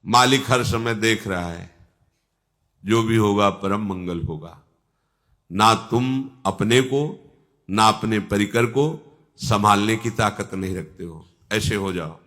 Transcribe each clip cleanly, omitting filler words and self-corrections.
मालिक हर समय देख रहा है, जो भी होगा परम मंगल होगा। ना तुम अपने को ना अपने परिकर को संभालने की ताकत नहीं रखते हो, ऐसे हो जाओ।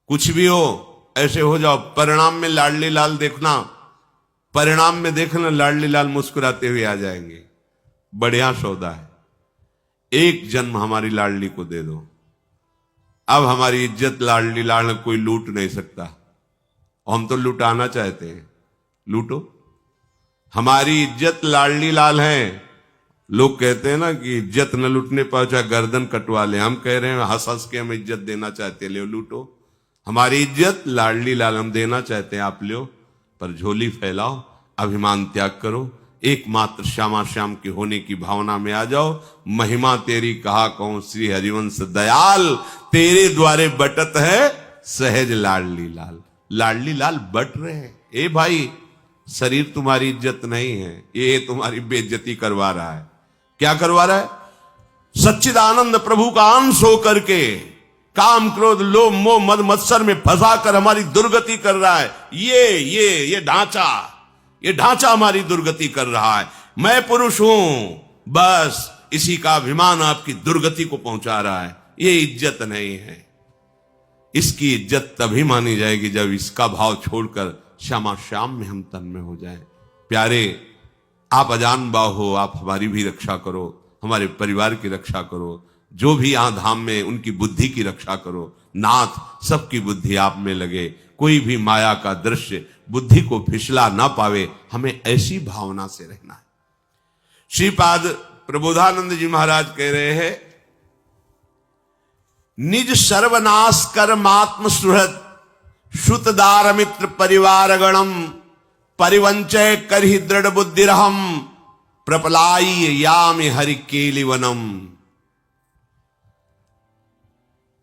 कुछ भी हो ऐसे हो जाओ। परिणाम में लाडली लाल देखना, परिणाम में देखना लाडली लाल मुस्कुराते हुए आ जाएंगे। बढ़िया सौदा है, एक जन्म हमारी लाडली को दे दो। अब हमारी इज्जत लाडली लाल कोई लूट नहीं सकता। हम तो लुटाना चाहते हैं, लूटो। हमारी इज्जत लाडली लाल है। लोग कहते हैं ना कि इज्जत न लूटने पाओ चाहे गर्दन कटवा ले। हम कह रहे हैं हंस हंस के हम इज्जत देना चाहते हैं, ले लूटो। हमारी इज्जत लाडली लाल हम देना चाहते हैं, आप लो। पर झोली फैलाओ, अभिमान त्याग करो, एकमात्र श्यामा श्याम के होने की भावना में आ जाओ। महिमा तेरी कहा कहूं श्री हरिवंश दयाल, तेरे द्वारे बटत है सहज लाडली लाल। लाडली लाल बट रहे हैं। ए भाई, शरीर तुम्हारी इज्जत नहीं है, ये तुम्हारी बेइज्जती करवा रहा है। क्या करवा रहा है? सच्चिदानंद प्रभु का अंश होकर के काम क्रोध लोभ मोह मद मत्सर में फंसा कर हमारी दुर्गति कर रहा है। ये ढांचा हमारी दुर्गति कर रहा है। मैं पुरुष हूं, बस इसी का अभिमान आपकी दुर्गति को पहुंचा रहा है। ये इज्जत नहीं है। इसकी इज्जत तभी मानी जाएगी जब इसका भाव छोड़कर श्यामा श्याम में हम तन्मय हो जाएं। प्यारे, आप अजान बाहो, आप हमारी भी रक्षा करो, हमारे परिवार की रक्षा करो। जो भी यहां धाम में उनकी बुद्धि की रक्षा करो। नाथ, सबकी बुद्धि आप में लगे, कोई भी माया का दृश्य बुद्धि को फिसला ना पावे। हमें ऐसी भावना से रहना है। श्रीपाद प्रबोधानंद जी महाराज कह रहे हैं, निज सर्वनाश कर्मात्म सुहृद श्रुतदार मित्र परिवार गणम परिवंचय करहि दृढ़ बुद्धिरहम प्रपलाई यामि हरि केलिवनम।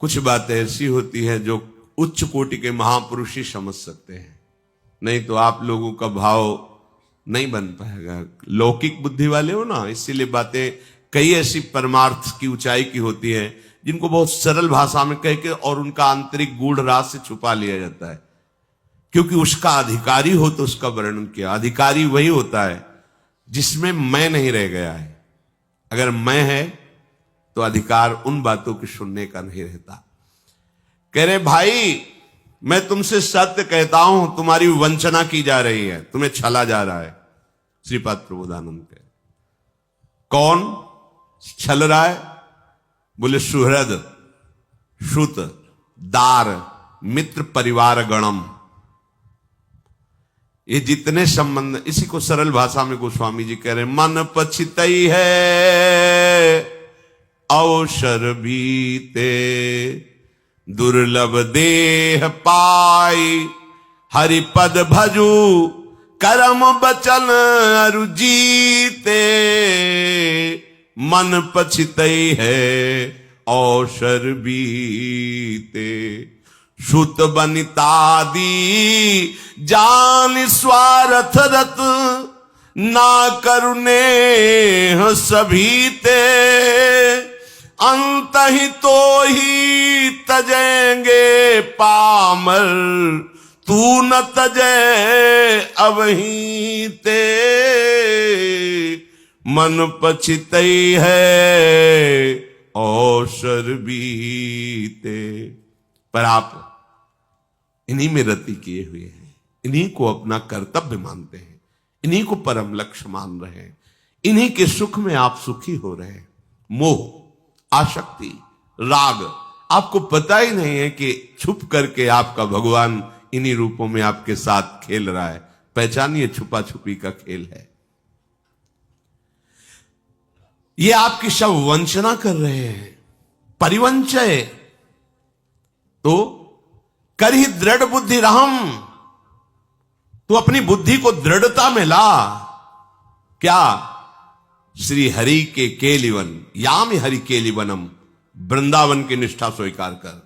कुछ बातें ऐसी होती हैं जो उच्च कोटि के महापुरुष ही समझ सकते हैं, नहीं तो आप लोगों का भाव नहीं बन पाएगा। लौकिक बुद्धि वाले हो ना, इसीलिए बातें कई ऐसी परमार्थ की ऊंचाई की होती है जिनको बहुत सरल भाषा में कह के और उनका आंतरिक गूढ़ राज से छुपा लिया जाता है। क्योंकि उसका अधिकारी हो तो उसका वर्णन किया। अधिकारी वही होता है जिसमें मैं नहीं रह गया है। अगर मैं है तो अधिकार उन बातों की सुनने का नहीं रहता। कह रहे भाई, मैं तुमसे सत्य कहता हूं, तुम्हारी वंचना की जा रही है, तुम्हें छला जा रहा है। श्रीपाद प्रबोधानंद कह, कौन छल रहा है? बोले सुहृद श्रुत दार मित्र परिवार गणम। ये जितने संबंध, इसी को सरल भाषा में गोस्वामी जी कह रहे हैं, मन पछितई है अवसर बीते दुर्लभ देह पाई हरिपद भजू करम बचन अरु जीते। मन पछितई है अवसर बीते श्रुत बनितादी जान स्वार्थ रत ना करुणे सभी ते अंत ही तो ही तजेंगे पामर तू न तजे अवहीं ते। मन पछितई है अवसर बीते। पर आप इन्हीं में रति किए हुए हैं, इन्हीं को अपना कर्तव्य मानते हैं, इन्हीं को परम लक्ष्य मान रहे हैं, इन्हीं के सुख में आप सुखी हो रहे हैं। मोह आसक्ति राग आपको पता ही नहीं है कि छुप करके आपका भगवान इन्हीं रूपों में आपके साथ खेल रहा है। पहचानिए, छुपा छुपी का खेल है। ये आपकी सब वंचना कर रहे हैं। परिवंचय तो करहि दृढ़ बुद्धि रहम, तो अपनी बुद्धि को दृढ़ता में ला। क्या? श्री हरि के केलिवन याम हरि केलिवनम, वृंदावन की निष्ठा स्वीकार कर।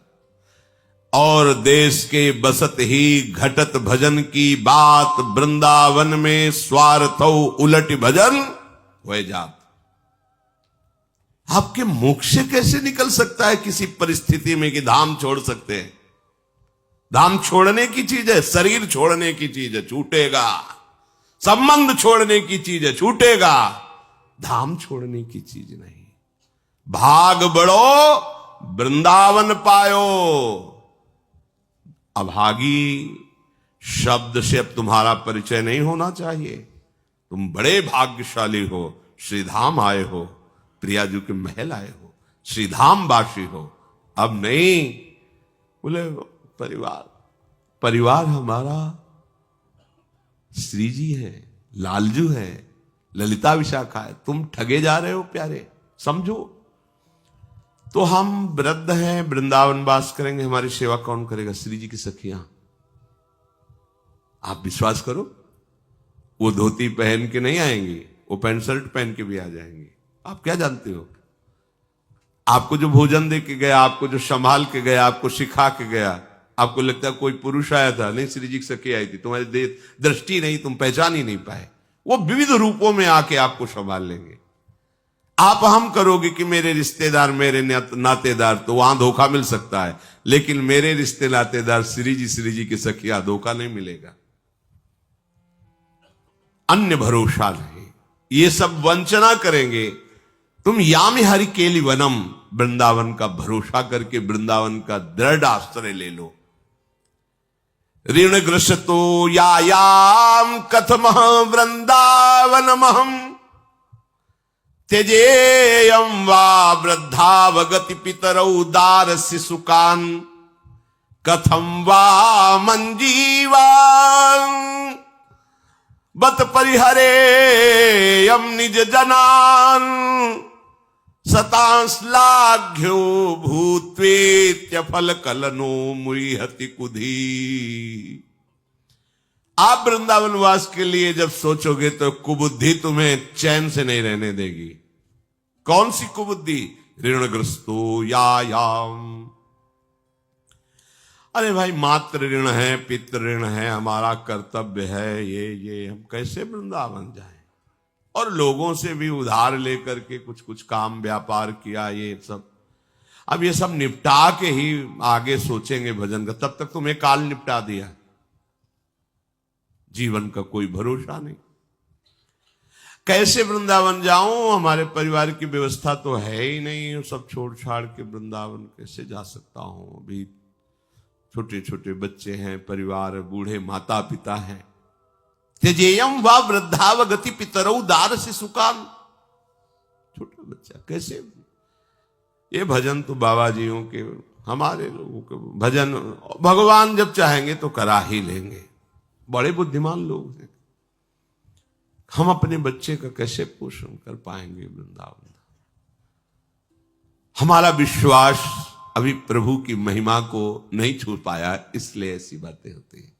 और देश के बसत ही घटत भजन की बात, वृंदावन में स्वार्थ उलट भजन हो जात। आपके मुख से कैसे निकल सकता है किसी परिस्थिति में कि धाम छोड़ सकते हैं? धाम छोड़ने की चीज है, शरीर छोड़ने की चीज है, छूटेगा। संबंध छोड़ने की चीज है, छूटेगा। धाम छोड़ने की चीज नहीं। भाग बढ़ो वृंदावन पायो। अभागी शब्द से अब तुम्हारा परिचय नहीं होना चाहिए। तुम बड़े भाग्यशाली हो, श्रीधाम आए हो, प्रियाजू के महल आए हो, श्रीधाम वासी हो। अब नहीं बोले परिवार हमारा श्री जी है, लालजू है, ललिता विशाखा है। तुम ठगे जा रहे हो प्यारे, समझो। तो हम वृद्ध हैं, वृंदावन वास करेंगे, हमारी सेवा कौन करेगा? श्री जी की सखियां। आप विश्वास करो, वो धोती पहन के नहीं आएंगी, वो पैंट शर्ट पहन के भी आ जाएंगी। आप क्या जानते हो? आपको जो भोजन दे के गया, आपको जो संभाल के गया, आपको सिखा के गया, आपको लगता है कोई पुरुष आया था? नहीं, श्री जी की सखी आई थी। तुम्हारी दृष्टि नहीं, तुम पहचान ही नहीं पाए। वो विविध रूपों में आके आपको संभाल लेंगे। आप हम करोगे कि मेरे रिश्तेदार, मेरे नातेदार, तो वहां धोखा मिल सकता है, लेकिन मेरे रिश्ते नातेदार श्री जी के सखिया, धोखा नहीं मिलेगा। अन्य भरोसा नहीं, ये सब वंचना करेंगे। तुम यामी हरि केली वनम, वृंदावन का भरोसा करके वृंदावन का दृढ़ आश्रय ले लो। ऋणग्रस्तो यायाम कथमः वृंदावनमहं त्यजेयं वा वृद्धावगति पितरौ दारस्य सुकान् कथं वा मञ्जीवान् बत परिहरेयं निज जनान् सतांश्लाघ्यो भूत्वेत्य फल कलनो मुहति कुधी। आप वृंदावन वास के लिए जब सोचोगे तो कुबुद्धि तुम्हें चैन से नहीं रहने देगी। कौन सी कुबुद्धि? ऋणग्रस्तो यायाम। अरे भाई, मातृ ऋण है, पितृ ऋण है, हमारा कर्तव्य है ये हम कैसे वृंदावन जाएं? और लोगों से भी उधार लेकर के कुछ काम व्यापार किया, ये सब। अब ये सब निपटा के ही आगे सोचेंगे भजन का। तब तक तुम्हें काल निपटा दिया। जीवन का कोई भरोसा नहीं। कैसे वृंदावन जाऊं? हमारे परिवार की व्यवस्था तो है ही नहीं। सब छोड़ छाड़ के वृंदावन कैसे जा सकता हूं? अभी छोटे छोटे बच्चे हैं, परिवार, बूढ़े माता पिता हैं। त्यजेयम वा वृद्धावगति पितरौ दारस्य सुकान्। छोटा बच्चा कैसे? ये भजन तो बाबा जियों के, हमारे लोगों के भजन भगवान जब चाहेंगे तो करा ही लेंगे। बड़े बुद्धिमान लोग हैं। हम अपने बच्चे का कैसे पोषण कर पाएंगे वृंदावन? हमारा विश्वास अभी प्रभु की महिमा को नहीं छू पाया, इसलिए ऐसी बातें होती हैं।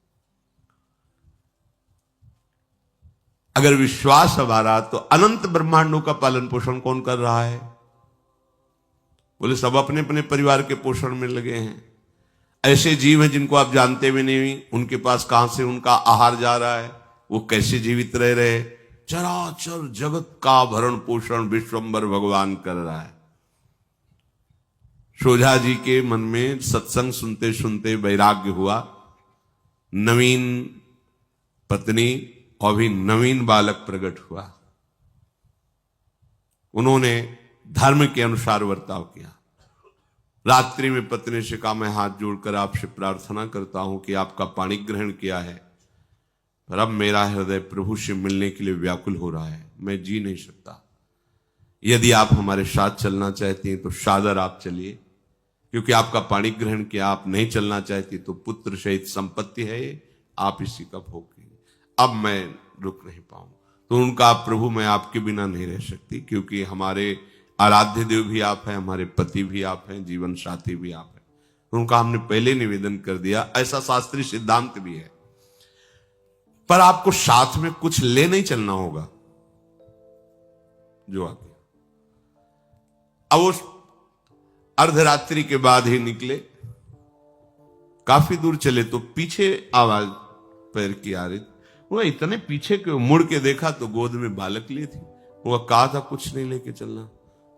अगर विश्वास हमारा, तो अनंत ब्रह्मांडों का पालन पोषण कौन कर रहा है? बोले सब अपने अपने परिवार के पोषण में लगे हैं। ऐसे जीव हैं जिनको आप जानते भी नहीं, उनके पास कहां से उनका आहार जा रहा है, वो कैसे जीवित रह रहे। चराचर जगत का भरण पोषण विश्वंभर भगवान कर रहा है। शोझा जी के मन में सत्संग सुनते सुनते वैराग्य हुआ। नवीन पत्नी और भी नवीन बालक प्रकट हुआ। उन्होंने धर्म के अनुसार वर्ताव किया। रात्रि में पत्नी से कहा, मैं हाथ जोड़कर आपसे प्रार्थना करता हूं कि आपका पाणी ग्रहण किया है, पर अब मेरा हृदय प्रभु से मिलने के लिए व्याकुल हो रहा है, मैं जी नहीं सकता। यदि आप हमारे साथ चलना चाहती हैं तो सादर आप चलिए, क्योंकि आपका पाणी ग्रहण किया। आप नहीं चलना चाहती तो पुत्र सहित संपत्ति है, आप इसी का भोग कीजिए। अब मैं रुक नहीं पाऊंगा। तो उनका, प्रभु मैं आपके बिना नहीं रह सकती, क्योंकि हमारे आराध्य देव भी आप हैं, हमारे पति भी आप हैं, जीवन साथी भी आप हैं। तो उनका हमने पहले निवेदन कर दिया। ऐसा शास्त्रीय सिद्धांत भी है, पर आपको साथ में कुछ ले नहीं चलना होगा जो आ गया। अब उस अर्धरात्रि के बाद ही निकले। काफी दूर चले तो पीछे आवाज पैर की आ रही। वो इतने पीछे के मुड़ के देखा तो गोद में बालक ली थी। वो कहा था कुछ नहीं लेके चलना।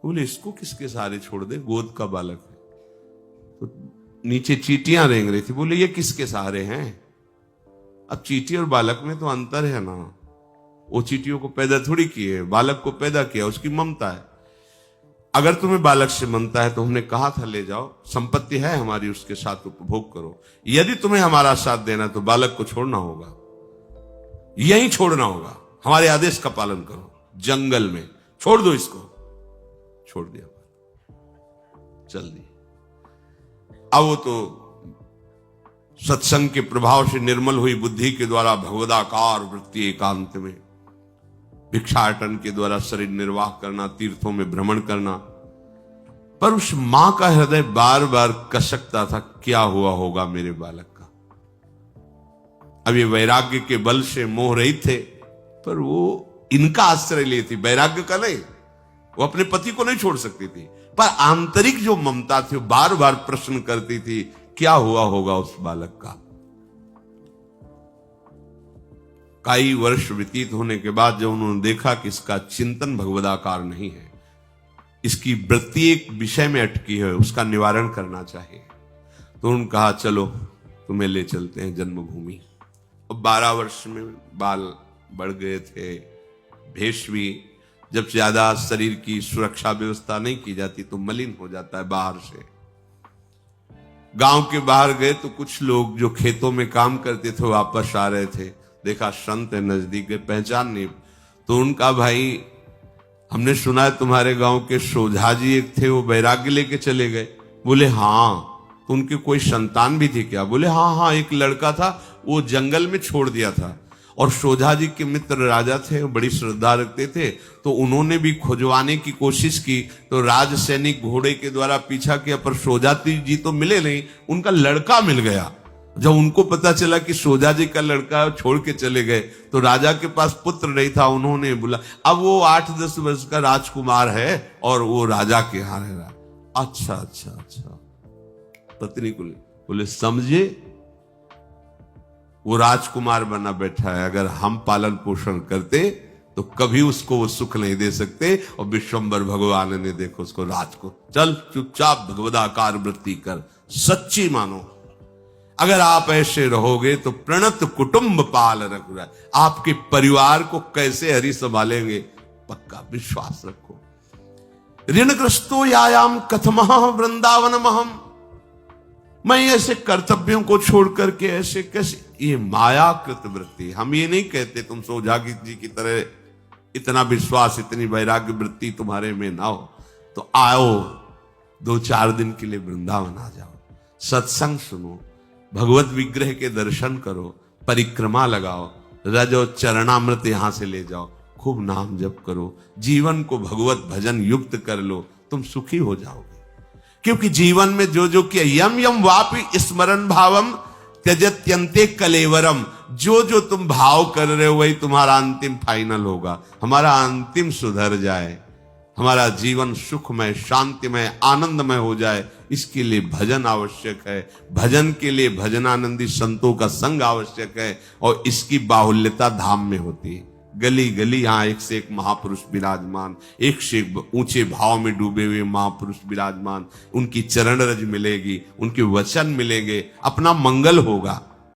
बोले इसको किसके सहारे छोड़ दे, गोद का बालक है। तो नीचे चींटियां रेंग रही थी। बोले ये किसके सहारे हैं? अब चींटी और बालक में तो अंतर है ना। वो चींटियों को पैदा थोड़ी किए, बालक को पैदा किया, उसकी ममता है। अगर तुम्हें बालक से ममता है तो हमने कहा था ले जाओ, संपत्ति है हमारी, उसके साथ उपभोग करो। यदि तुम्हें हमारा साथ देना तो बालक को छोड़ना होगा, यहीं छोड़ना होगा, हमारे आदेश का पालन करो, जंगल में छोड़ दो इसको। छोड़ दिया, चल दी। अब वो तो सत्संग के प्रभाव से निर्मल हुई बुद्धि के द्वारा भगवदाकार वृत्ति एकांत में भिक्षाटन के द्वारा शरीर निर्वाह करना, तीर्थों में भ्रमण करना। पर उस मां का हृदय बार बार कसकता था, क्या हुआ होगा मेरे बालक का। अब ये वैराग्य के बल से मोह रहित थे, पर वो इनका आश्रय लिए थी, वैराग्य का नहीं। वो अपने पति को नहीं छोड़ सकती थी, पर आंतरिक जो ममता थी वो बार बार प्रश्न करती थी, क्या हुआ होगा उस बालक का। कई वर्ष व्यतीत होने के बाद जब उन्होंने देखा कि इसका चिंतन भगवदाकार नहीं है, इसकी वृत्ति एक विषय में अटकी है, उसका निवारण करना चाहिए, तो उन्होंने कहा चलो तुम्हें ले चलते हैं जन्मभूमि। अब 12 वर्ष में बाल बढ़ गए थे, भेष भी, जब ज्यादा शरीर की सुरक्षा व्यवस्था नहीं की जाती तो मलिन हो जाता है बाहर से। गांव के बाहर गए तो कुछ लोग जो खेतों में काम करते थे वापस आ रहे थे, देखा संत है नजदीक गए, पहचान नहीं, तो उनका भाई हमने सुना है तुम्हारे गांव के सोझा जी एक थे, वो वैराग्य लेके चले गए। बोले हाँ, तो उनके कोई संतान भी थी क्या? बोले हाँ हाँ, एक लड़का था, वो जंगल में छोड़ दिया था। और सोझा जी के मित्र राजा थे, बड़ी श्रद्धा रखते थे, तो उन्होंने भी खोजवाने की कोशिश की, तो राज सैनिक घोड़े के द्वारा पीछा किया, पर सोझा जी तो मिले नहीं, उनका लड़का मिल गया। जब उनको पता चला कि सोझा जी का लड़का छोड़ के चले गए, तो राजा के पास पुत्र नहीं था, उन्होंने बोला, अब वो 8-10 वर्ष का राजकुमार है और वो राजा के यहाँ रह रहा। अच्छा अच्छा अच्छा, पत्नी को बोले समझे, वो राजकुमार बना बैठा है, अगर हम पालन पोषण करते तो कभी उसको वो सुख नहीं दे सकते। और विश्वम्बर भगवान ने देखो उसको राज को, चल चुपचाप भगवदाकार वृत्ति कर, सच्ची मानो। अगर आप ऐसे रहोगे तो प्रणत कुटुंब पाल रघुराय, आपके परिवार को कैसे हरि संभालेंगे, पक्का विश्वास रखो। ऋणग्रस्तो यायाम कथमः वृंदावनमहम, मैं ऐसे कर्तव्यों को छोड़ करके ऐसे कैसे, ये मायाकृत वृत्ति। हम ये नहीं कहते तुम सोझा जी की तरह इतना विश्वास, इतनी वैराग्य वृत्ति तुम्हारे में ना हो तो आओ 2-4 दिन के लिए वृंदावन आ जाओ, सत्संग सुनो, भगवत विग्रह के दर्शन करो, परिक्रमा लगाओ, रज और चरणामृत यहां से ले जाओ, खूब नाम जप करो, जीवन को भगवत भजन युक्त कर लो, तुम सुखी हो जाओगे। क्योंकि जीवन में जो जो किया, यम यम वापि स्मरण भावम त्यजत्यंते कलेवरम, जो जो तुम भाव कर रहे हो वही तुम्हारा अंतिम फाइनल होगा। हमारा अंतिम सुधर जाए, हमारा जीवन सुखमय, शांतिमय, आनंदमय हो जाए, इसके लिए भजन आवश्यक है। भजन के लिए भजनानंदी संतों का संग आवश्यक है, और इसकी बाहुल्यता धाम में होती है। गली गली यहाँ एक से एक महापुरुष विराजमान, एक से एक ऊंचे भाव में डूबे हुए महापुरुष विराजमान, उनकी चरण रज मिलेगी, उनके वचन मिलेंगे, अपना मंगल होगा।